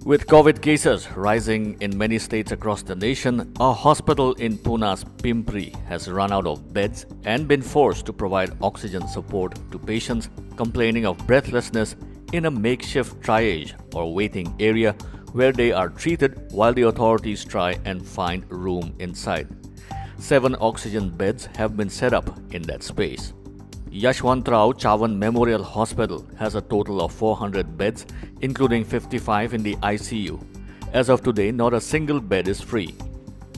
With COVID cases rising in many states across the nation, a hospital in Pune's Pimpri has run out of beds and been forced to provide oxygen support to patients complaining of breathlessness in a makeshift triage or waiting area where they are treated while the authorities try and find room inside. 7 oxygen beds have been set up in that space. Yashwantrao Chavan Memorial Hospital has a total of 400 beds, including 55 in the ICU. As of today, not a single bed is free.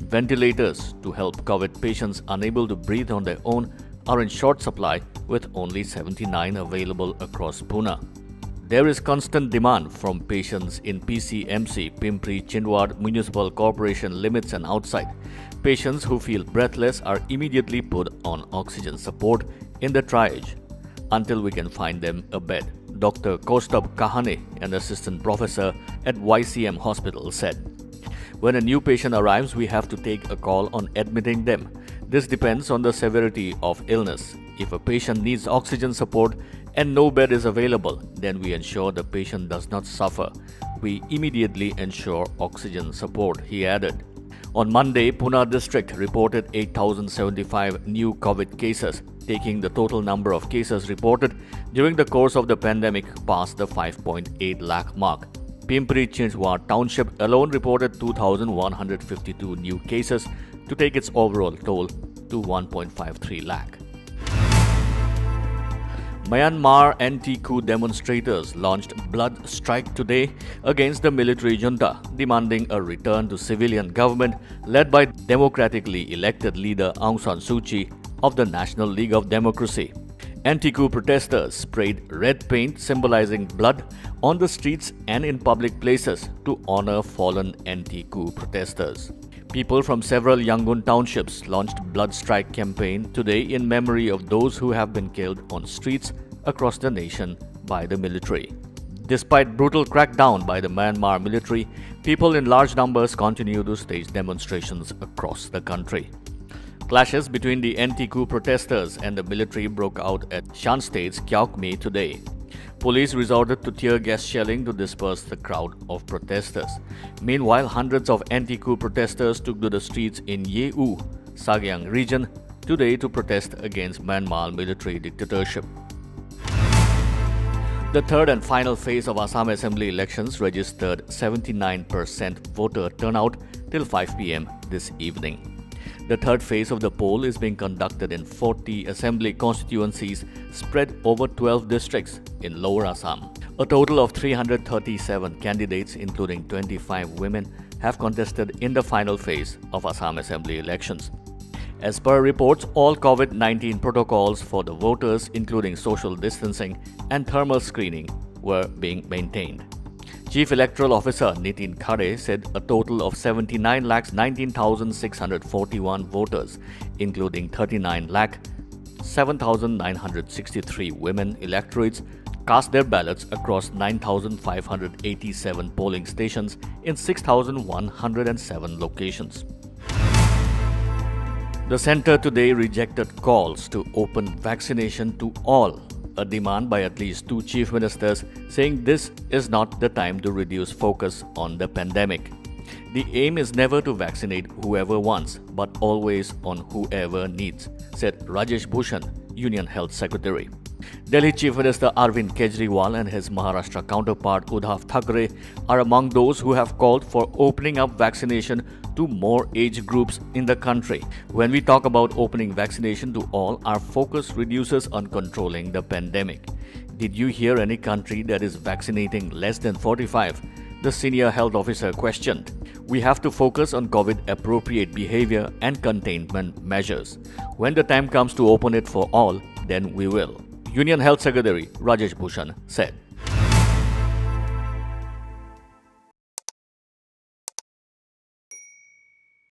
Ventilators to help COVID patients unable to breathe on their own are in short supply, with only 79 available across Pune. There is constant demand from patients in PCMC, Pimpri Chindwad Municipal Corporation limits and outside. Patients who feel breathless are immediately put on oxygen support in the triage until we can find them a bed. Dr. Kostab Kahane, an assistant professor at YCM Hospital, said, "When a new patient arrives, we have to take a call on admitting them. This depends on the severity of illness. If a patient needs oxygen support and no bed is available, then we ensure the patient does not suffer. We immediately ensure oxygen support," he added. On Monday, Pune district reported 8,075 new COVID cases, taking the total number of cases reported during the course of the pandemic past the 5.8 lakh mark. Pimpri Chindwad Township alone reported 2,152 new cases to take its overall toll to 1.53 lakh. Myanmar anti-coup demonstrators launched bloodstrike today against the military junta, demanding a return to civilian government led by democratically elected leader Aung San Suu Kyi of the National League of Democracy. Anti-coup protesters sprayed red paint symbolizing blood on the streets and in public places to honor fallen anti-coup protesters. People from several Yangon townships launched bloodstrike campaign today in memory of those who have been killed on streets across the nation by the military. Despite brutal crackdown by the Myanmar military, people in large numbers continue to stage demonstrations across the country. Clashes between the anti-coup protesters and the military broke out at Shan State's Kyauk Me today. Police resorted to tear gas shelling to disperse the crowd of protesters. Meanwhile, hundreds of anti-coup protesters took to the streets in Yeu, Sagyang region today to protest against Myanmar military dictatorship. The third and final phase of Assam Assembly elections registered 79% voter turnout till 5 p.m. this evening. The third phase of the poll is being conducted in 40 assembly constituencies spread over 12 districts in Lower Assam. A total of 337 candidates, including 25 women, have contested in the final phase of Assam Assembly elections. As per reports, all COVID-19 protocols for the voters, including social distancing and thermal screening, were being maintained. Chief Electoral Officer Nitin Khare said a total of 79,19,641 voters, including 39,07,963 women electorates, cast their ballots across 9,587 polling stations in 6,107 locations. The centre today rejected calls to open vaccination to all, a demand by at least 2 chief ministers, saying this is not the time to reduce focus on the pandemic. The aim is never to vaccinate whoever wants, but always on whoever needs, said Rajesh Bhushan, Union Health Secretary. Delhi Chief Minister Arvind Kejriwal and his Maharashtra counterpart Uddhav Thackeray are among those who have called for opening up vaccination to more age groups in the country. When we talk about opening vaccination to all, our focus reduces on controlling the pandemic. Did you hear any country that is vaccinating less than 45? The senior health officer questioned. We have to focus on COVID-appropriate behavior and containment measures. When the time comes to open it for all, then we will. Union Health Secretary Rajesh Bhushan said.